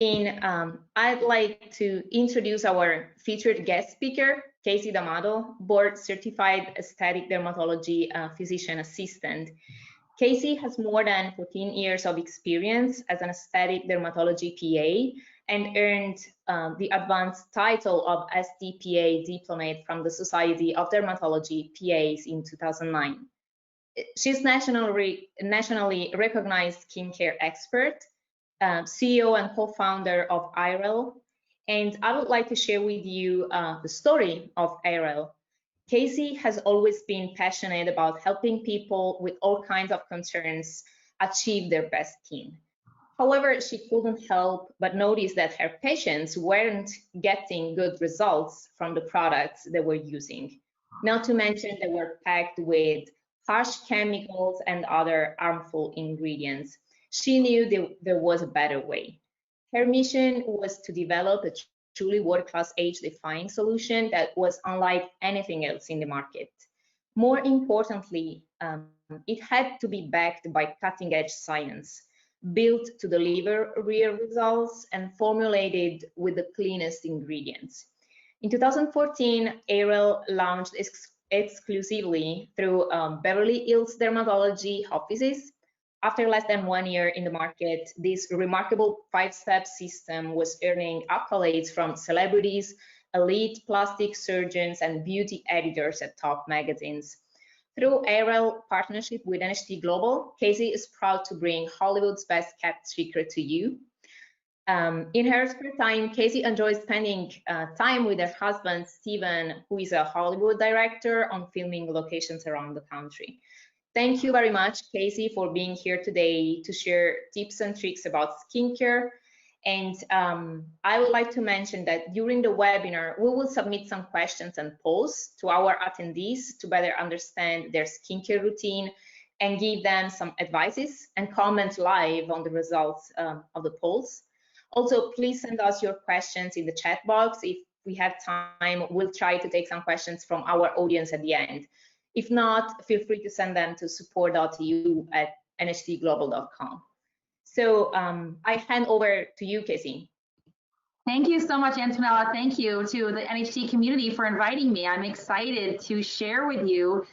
I'd like to introduce our featured guest speaker, Casey D'Amato, board certified aesthetic dermatology physician assistant. Casey has more than 14 years of experience as an aesthetic dermatology PA and earned the advanced title of SDPA diplomate from the Society of Dermatology PAs in 2009. She's nationally recognized skincare expert, CEO and co-founder of Arielle, and I would like to share with you the story of Arielle. Casey has always been passionate about helping people with all kinds of concerns achieve their best skin. However, she couldn't help but notice that her patients weren't getting good results from the products they were using. Not to mention they were packed with harsh chemicals and other harmful ingredients. She knew there was a better way. Her mission was to develop a truly world-class age-defying solution that was unlike anything else in the market. More importantly, it had to be backed by cutting-edge science, built to deliver real results and formulated with the cleanest ingredients. In 2014, Arielle launched exclusively through Beverly Hills dermatology offices. After less than 1 year in the market, this remarkable 5-step system was earning accolades from celebrities, elite plastic surgeons, and beauty editors at top magazines. Through Arielle partnership with NHT Global, Casey is proud to bring Hollywood's best kept secret to you. In her spare time, Casey enjoys spending time with her husband, Steven, who is a Hollywood director, on filming locations around the country. Thank you very much, Casey, for being here today to share tips and tricks about skincare. And I would like to mention that during the webinar, we will submit some questions and polls to our attendees to better understand their skincare routine and give them some advices and comment live on the results of the polls. Also, please send us your questions in the chat box. If we have time, we'll try to take some questions from our audience at the end. If not, feel free to send them to support.eu@nhtglobal.com. So I hand over to you, Casey. Thank you so much, Antonella. Thank you to the NHT community for inviting me. I'm excited to share with you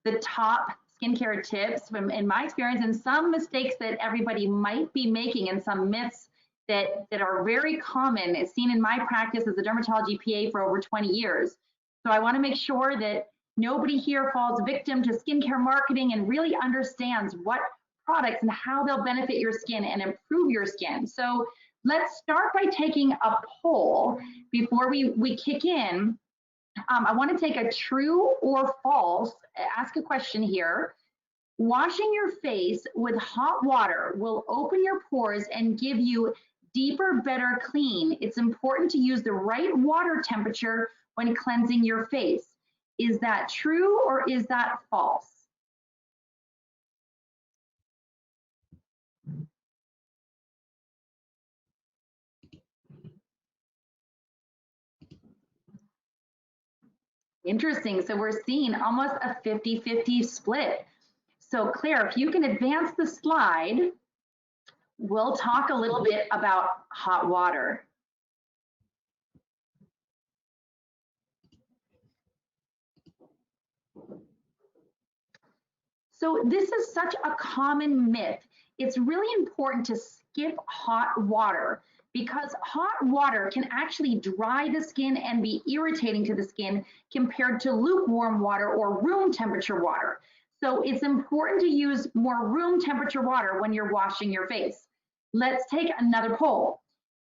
the top skincare tips from, in my experience, and some mistakes that everybody might be making and some myths that are very common, as seen in my practice as a dermatology PA for over 20 years. So I want to make sure that nobody here falls victim to skincare marketing and really understands what products and how they'll benefit your skin and improve your skin. So let's start by taking a poll before we kick in. I want to take a true or false, ask a question here. Washing your face with hot water will open your pores and give you deeper, better clean. It's important to use the right water temperature when cleansing your face. Is that true or is that false? Interesting. So we're seeing almost a 50-50 split. So Claire, if you can advance the slide, we'll talk a little bit about hot water. So this is such a common myth. It's really important to skip hot water because hot water can actually dry the skin and be irritating to the skin compared to lukewarm water or room temperature water. So it's important to use more room temperature water when you're washing your face. Let's take another poll.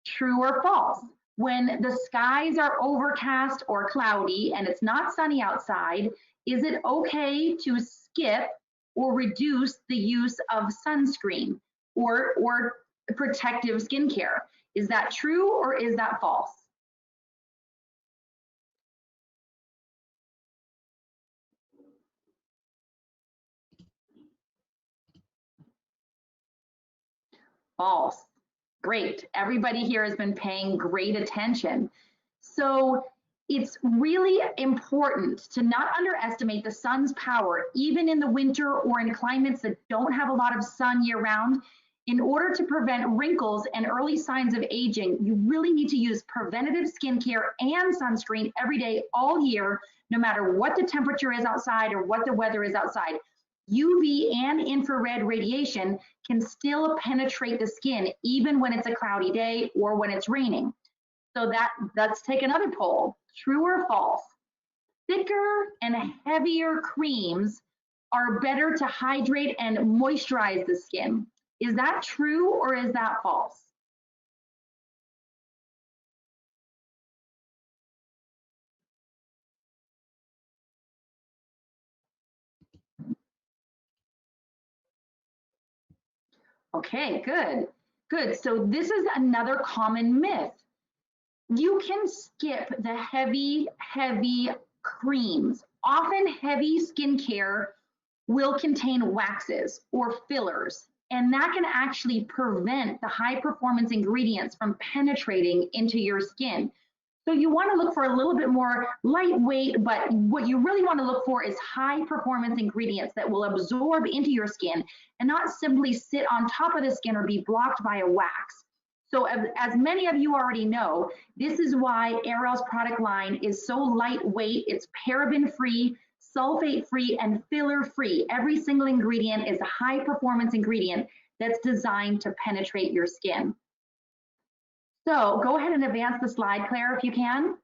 True or false? When the skies are overcast or cloudy and it's not sunny outside, is it okay to skip or reduce the use of sunscreen or protective skincare? Is that true or is that false? False. Great. Everybody here has been paying great attention. So it's really important to not underestimate the sun's power, even in the winter or in climates that don't have a lot of sun year round. In order to prevent wrinkles and early signs of aging, you really need to use preventative skincare and sunscreen every day, all year, no matter what the temperature is outside or what the weather is outside. UV and infrared radiation can still penetrate the skin even when it's a cloudy day or when it's raining. So let's take another poll. True or false? Thicker and heavier creams are better to hydrate and moisturize the skin. Is that true or is that false? Okay, good, good. So this is another common myth. You can skip the heavy creams. Often heavy skincare will contain waxes or fillers, and that can actually prevent the high performance ingredients from penetrating into your skin. So you want to look for a little bit more lightweight, but what you really want to look for is high performance ingredients that will absorb into your skin and not simply sit on top of the skin or be blocked by a wax. So as many of you already know, this is why Arielle's product line is so lightweight. It's paraben free, sulfate free, and filler free. Every single ingredient is a high performance ingredient that's designed to penetrate your skin. So go ahead and advance the slide, Claire, if you can.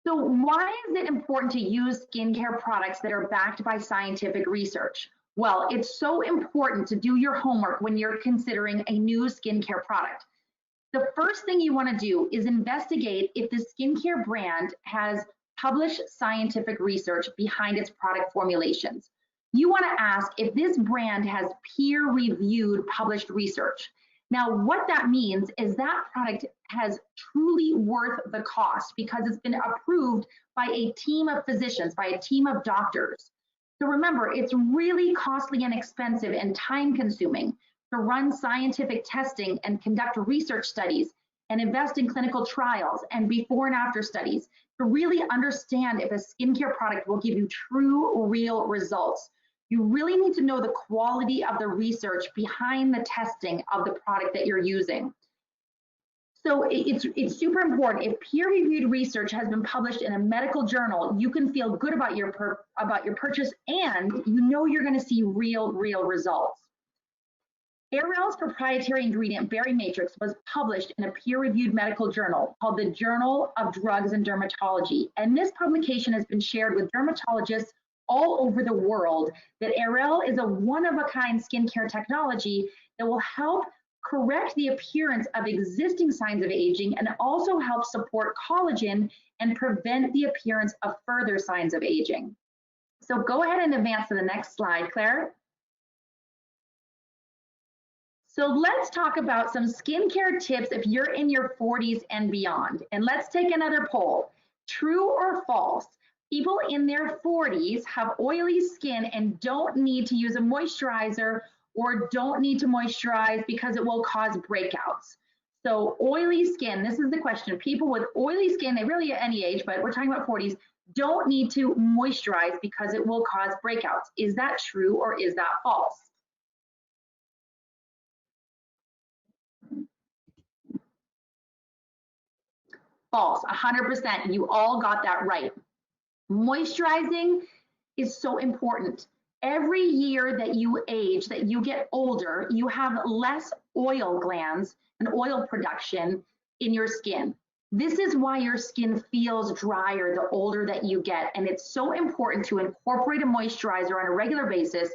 So why is it important to use skincare products that are backed by scientific research? Well, it's so important to do your homework when you're considering a new skincare product. The first thing you want to do is investigate if the skincare brand has published scientific research behind its product formulations. You want to ask if this brand has peer-reviewed published research. Now, what that means is that product has truly worth the cost because it's been approved by a team of physicians, by a team of doctors. So remember, it's really costly and expensive and time consuming to run scientific testing and conduct research studies and invest in clinical trials and before and after studies to really understand if a skincare product will give you true, real results. You really need to know the quality of the research behind the testing of the product that you're using. So it's super important. If peer-reviewed research has been published in a medical journal, you can feel good about your purchase, and you know you're going to see real results. Arielle's proprietary ingredient, Berry Matrix, was published in a peer-reviewed medical journal called the Journal of Drugs and Dermatology. And this publication has been shared with dermatologists all over the world that Arielle is a one-of-a-kind skincare technology that will help correct the appearance of existing signs of aging and also help support collagen and prevent the appearance of further signs of aging. So go ahead and advance to the next slide, Claire. So let's talk about some skincare tips if you're in your 40s and beyond. And let's take another poll. True or false? People in their 40s have oily skin and don't need to use a moisturizer or don't need to moisturize because it will cause breakouts. So oily skin, this is the question. People with oily skin, they really at any age, but we're talking about 40s, don't need to moisturize because it will cause breakouts. Is that true or is that false? False, 100%. You all got that right. Moisturizing is so important. Every year that you age, that you get older, you have less oil glands and oil production in your skin. This is why your skin feels drier the older that you get. And it's so important to incorporate a moisturizer on a regular basis,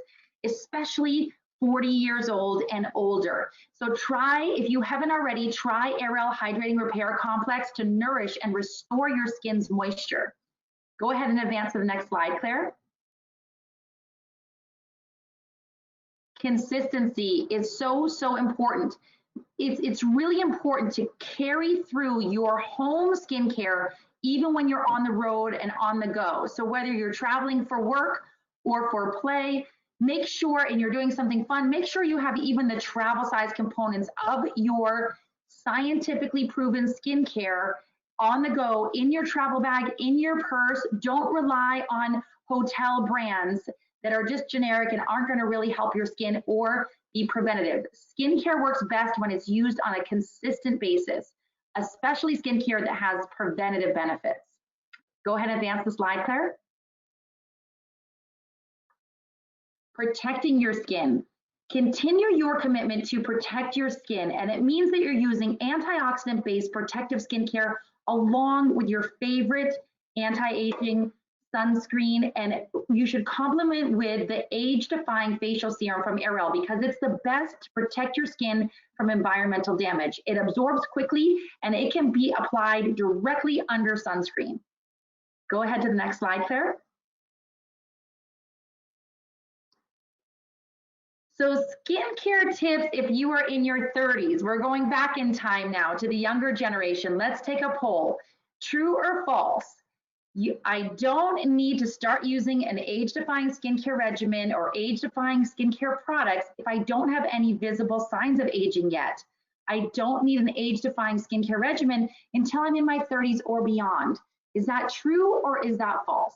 especially 40 years old and older. So try, if you haven't already, try Arielle Hydrating Repair Complex to nourish and restore your skin's moisture. Go ahead and advance to the next slide, Claire. Consistency is so important. It's really important to carry through your home skincare even when you're on the road and on the go. So whether you're traveling for work or for play, make sure, and you're doing something fun, make sure you have even the travel size components of your scientifically proven skincare on the go, in your travel bag, in your purse. Don't rely on hotel brands that are just generic and aren't going to really help your skin or be preventative. Skincare works best when it's used on a consistent basis, especially skincare that has preventative benefits. Go ahead and advance the slide, Claire. Protecting your skin. Continue your commitment to protect your skin, and it means that you're using antioxidant-based protective skincare along with your favorite anti-aging sunscreen, and you should complement with the age-defying facial serum from Arielle because it's the best to protect your skin from environmental damage. It absorbs quickly and it can be applied directly under sunscreen. Go ahead to the next slide, Claire. So skincare tips if you are in your 30s. We're going back in time now to the younger generation. Let's take a poll. True or false? I don't need to start using an age-defying skincare regimen or age-defying skincare products if I don't have any visible signs of aging yet. I don't need an age-defying skincare regimen until I'm in my 30s or beyond. Is that true or is that false?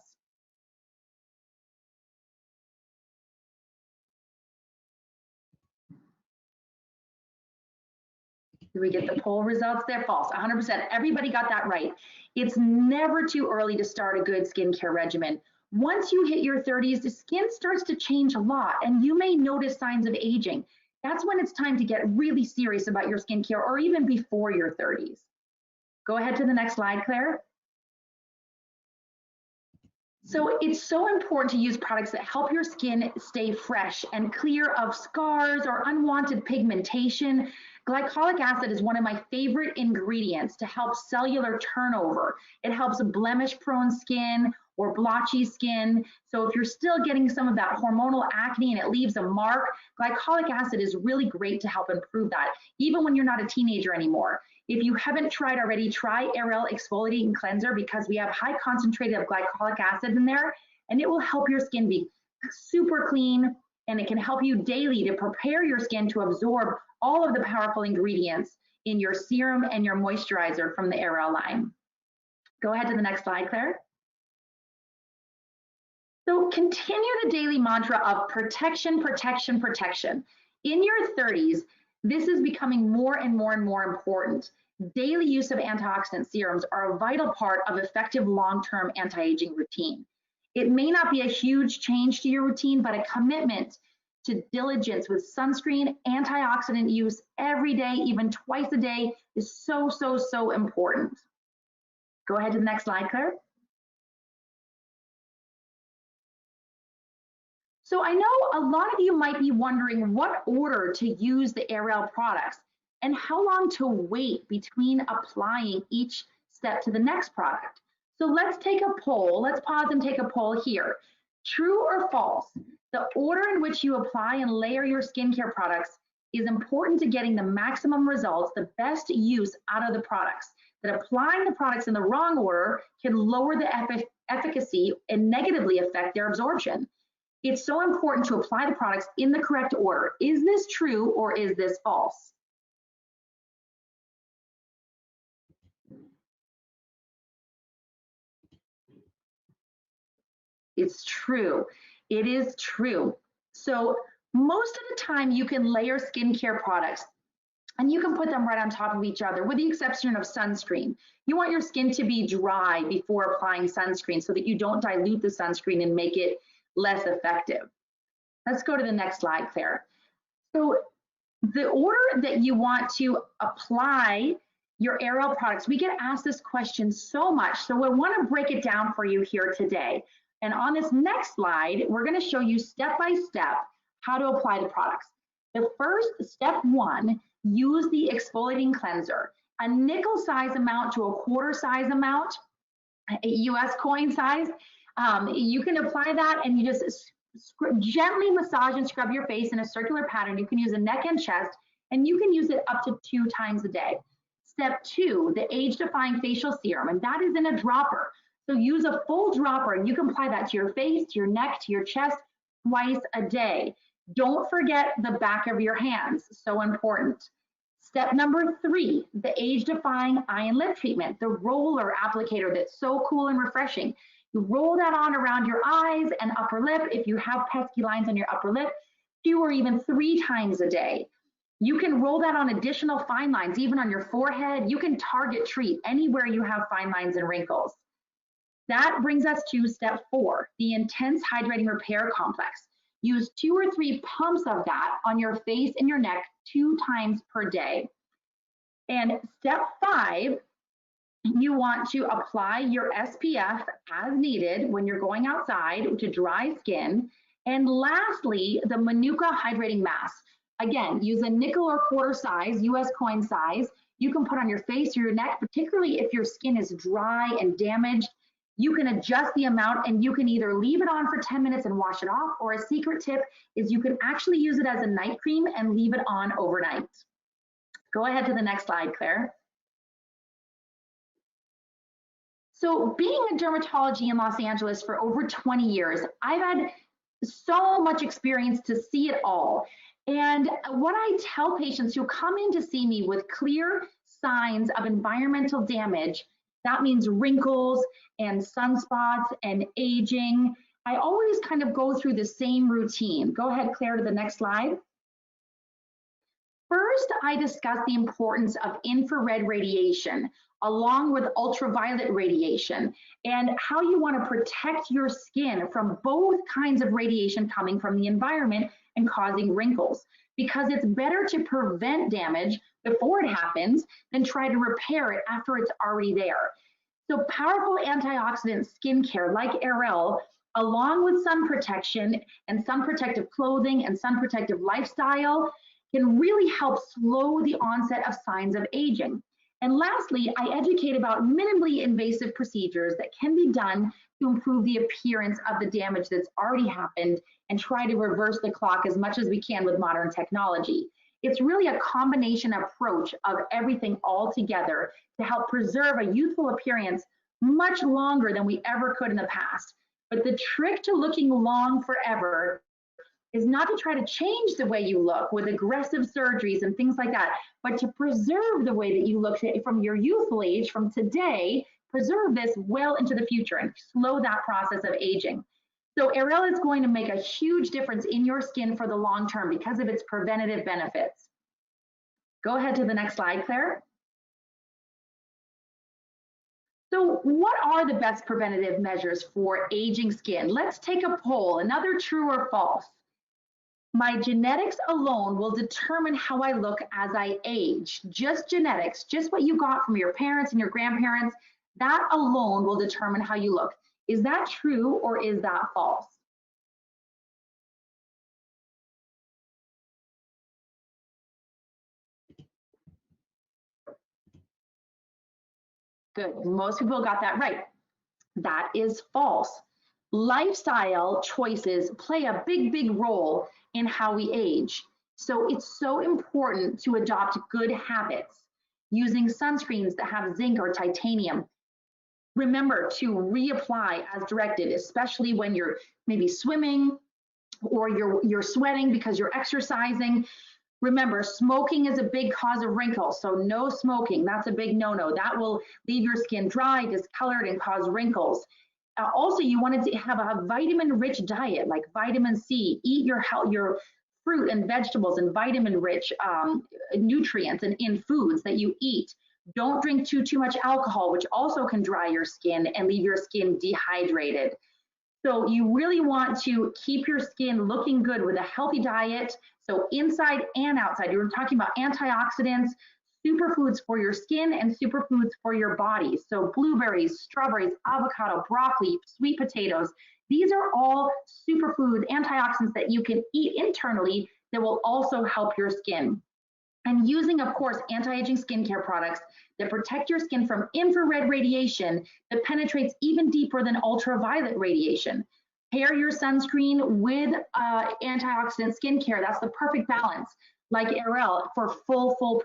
Do we get the poll results there? False, 100%. Everybody got that right. It's never too early to start a good skincare regimen. Once you hit your 30s, the skin starts to change a lot and you may notice signs of aging. That's when it's time to get really serious about your skincare or even before your 30s. Go ahead to the next slide, Claire. So it's so important to use products that help your skin stay fresh and clear of scars or unwanted pigmentation. Glycolic acid is one of my favorite ingredients to help cellular turnover. It helps blemish-prone skin or blotchy skin. So if you're still getting some of that hormonal acne and it leaves a mark, glycolic acid is really great to help improve that, even when you're not a teenager anymore. If you haven't tried already, try Arielle Exfoliating Cleanser because we have high concentrated of glycolic acid in there, and it will help your skin be super clean, and it can help you daily to prepare your skin to absorb all of the powerful ingredients in your serum and your moisturizer from the Arielle line. Go ahead to the next slide, Claire. So continue the daily mantra of protection, protection, protection. In your 30s, this is becoming more and more and more important. Daily use of antioxidant serums are a vital part of effective long-term anti-aging routine. It may not be a huge change to your routine, but a commitment to diligence with sunscreen, antioxidant use every day, even twice a day, is so, so, so important. Go ahead to the next slide, Claire. So I know a lot of you might be wondering what order to use the Arielle products and how long to wait between applying each step to the next product. So let's take a poll. Let's pause and take a poll here. True or false? The order in which you apply and layer your skincare products is important to getting the maximum results, the best use out of the products. That applying the products in the wrong order can lower the efficacy and negatively affect their absorption. It's so important to apply the products in the correct order. Is this true or is this false? It's true. It is true. So most of the time you can layer skincare products and you can put them right on top of each other with the exception of sunscreen. You want your skin to be dry before applying sunscreen so that you don't dilute the sunscreen and make it less effective. Let's go to the next slide, Claire. So the order that you want to apply your Arielle products, we get asked this question so much, so I want to break it down for you here today. And on this next slide, we're going to show you step by step how to apply the products. The first, step one, use the exfoliating cleanser, a nickel size amount to a quarter size amount, a US coin size. You can apply that and you just gently massage and scrub your face in a circular pattern. You can use a neck and chest, and you can use it up to 2 times a day. Step two, the age-defying facial serum, and that is in a dropper. So use a full dropper, and you can apply that to your face, to your neck, to your chest twice a day. Don't forget the back of your hands, so important. Step number 3, the age-defying eye and lip treatment, the roller applicator that's so cool and refreshing. You roll that on around your eyes and upper lip. If you have pesky lines on your upper lip, 2 or even 3 times a day. You can roll that on additional fine lines, even on your forehead. You can target treat anywhere you have fine lines and wrinkles. That brings us to step 4, the intense hydrating repair complex. Use 2 or 3 pumps of that on your face and your neck 2 times per day. And step 5, you want to apply your SPF as needed when you're going outside to dry skin. And lastly, the Manuka hydrating mask. Again, use a nickel or quarter size, US coin size. You can put on your face or your neck, particularly if your skin is dry and damaged. You can adjust the amount, and you can either leave it on for 10 minutes and wash it off, or a secret tip is you can actually use it as a night cream and leave it on overnight. Go ahead to the next slide, Claire. So being in dermatology in Los Angeles for over 20 years, I've had so much experience to see it all. And what I tell patients who come in to see me with clear signs of environmental damage, that means wrinkles and sunspots and aging, I always kind of go through the same routine. Go ahead, Claire, to the next slide. First, I discuss the importance of infrared radiation along with ultraviolet radiation and how you want to protect your skin from both kinds of radiation coming from the environment and causing wrinkles, because it's better to prevent damage before it happens than try to repair it after it's already there. So powerful antioxidant skincare like Arielle, along with sun protection and sun protective clothing and sun protective lifestyle, can really help slow the onset of signs of aging. And lastly, I educate about minimally invasive procedures that can be done to improve the appearance of the damage that's already happened and try to reverse the clock as much as we can with modern technology. It's really a combination approach of everything all together to help preserve a youthful appearance much longer than we ever could in the past. But the trick to looking long forever is not to try to change the way you look with aggressive surgeries and things like that, but to preserve the way that you look from your youthful age, from today, preserve this well into the future and slow that process of aging. So Arielle is going to make a huge difference in your skin for the long term because of its preventative benefits. Go ahead to the next slide, Claire. So what are the best preventative measures for aging skin? Let's take a poll, another true or false. My genetics alone will determine how I look as I age. Just genetics, just what you got from your parents and your grandparents, that alone will determine how you look. Is that true or is that false? Good, most people got that right. That is false. Lifestyle choices play a big role in how we age. So it's so important to adopt good habits, using sunscreens that have zinc or titanium. Remember to reapply as directed, especially when you're maybe swimming or you're sweating because you're exercising. Remember, smoking is a big cause of wrinkles, so no smoking. That's a big no-no. That will leave your skin dry, discolored, and cause wrinkles. Also, you wanted to have a vitamin-rich diet, like vitamin C. Eat your fruit and vegetables and vitamin-rich nutrients in foods that you eat. Don't drink too much alcohol, which also can dry your skin and leave your skin dehydrated. So you really want to keep your skin looking good with a healthy diet. So inside and outside, you were talking about antioxidants, superfoods for your skin and superfoods for your body. So blueberries, strawberries, avocado, broccoli, sweet potatoes. These are all superfoods, antioxidants that you can eat internally that will also help your skin. And using, of course, anti-aging skincare products that protect your skin from infrared radiation that penetrates even deeper than ultraviolet radiation. Pair your sunscreen with antioxidant skincare. That's the perfect balance, like Arielle, for full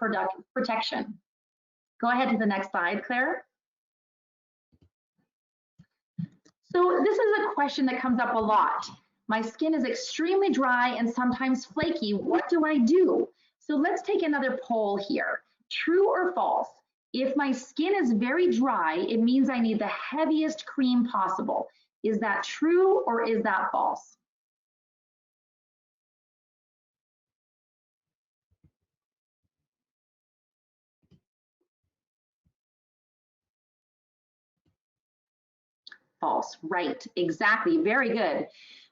protection. Go ahead to the next slide, Claire. So this is a question that comes up a lot. My skin is extremely dry and sometimes flaky. What do I do? So let's take another poll here. True or false? If my skin is very dry, it means I need the heaviest cream possible. Is that true or is that false? False. Right. Exactly. Very good.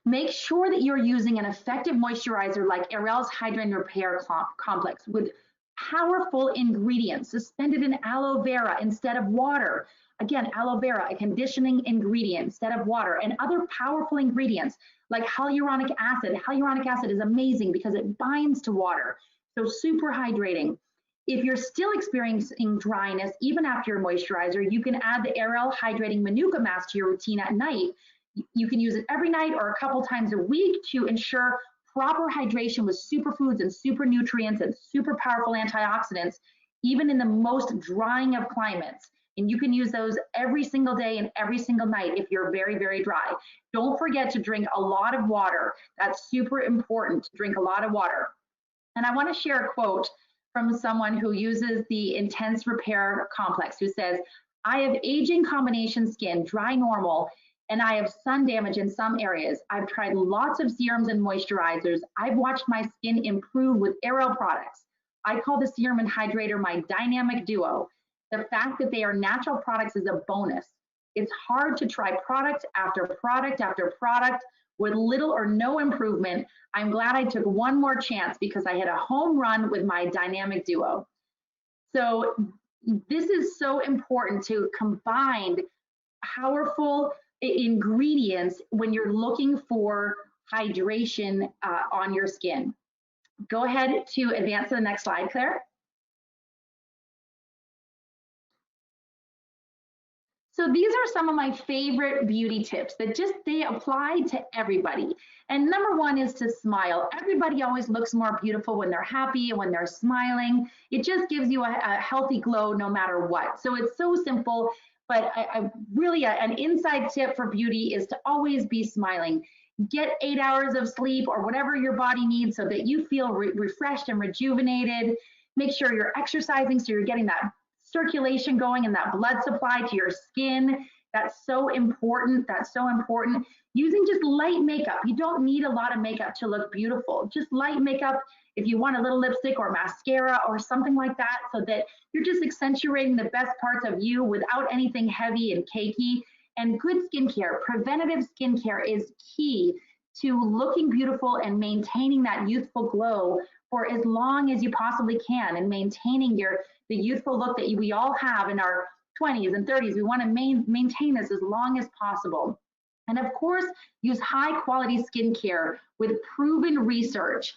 Make sure that you're using an effective moisturizer like Arielle's Hydrating Repair Complex with powerful ingredients suspended in aloe vera instead of water. Again, aloe vera, a conditioning ingredient instead of water, and other powerful ingredients like hyaluronic acid. Hyaluronic acid is amazing because it binds to water, so super hydrating. If you're still experiencing dryness, even after your moisturizer, you can add the Arielle Hydrating Manuka Mask to your routine at night. You can use it every night or a couple times a week to ensure proper hydration with superfoods and super nutrients and super powerful antioxidants, even in the most drying of climates. And you can use those every single day and every single night if you're very, very dry. Don't forget to drink a lot of water. That's super important, to drink a lot of water. And I want to share a quote from someone who uses the Intense Repair Complex, who says, I have aging combination skin, dry normal, and I have sun damage in some areas. I've tried lots of serums and moisturizers. I've watched my skin improve with Arielle products. I call the serum and hydrator my dynamic duo. The fact that they are natural products is a bonus. It's hard to try product after product after product with little or no improvement. I'm glad I took one more chance because I hit a home run with my dynamic duo. So this is so important to combine powerful ingredients when you're looking for hydration on your skin. Go ahead to advance to the next slide, Claire. So these are some of my favorite beauty tips that they apply to everybody. And number one is to smile. Everybody always looks more beautiful when they're happy and when they're smiling. It just gives you a healthy glow no matter what. So it's so simple, but really an inside tip for beauty is to always be smiling. Get 8 hours of sleep or whatever your body needs so that you feel refreshed and rejuvenated. Make sure you're exercising so you're getting that circulation going and that blood supply to your skin. That's so important. That's so important. Using just light makeup. You don't need a lot of makeup to look beautiful. Just light makeup. If you want a little lipstick or mascara or something like that, so that you're just accentuating the best parts of you without anything heavy and cakey. And good skincare, preventative skincare is key to looking beautiful and maintaining that youthful glow for as long as you possibly can, and maintaining the youthful look that we all have in our 20s and 30s. We want to maintain this as long as possible. And of course, use high quality skincare with proven research,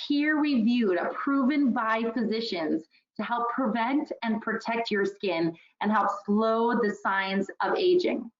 peer reviewed, proven by physicians to help prevent and protect your skin and help slow the signs of aging.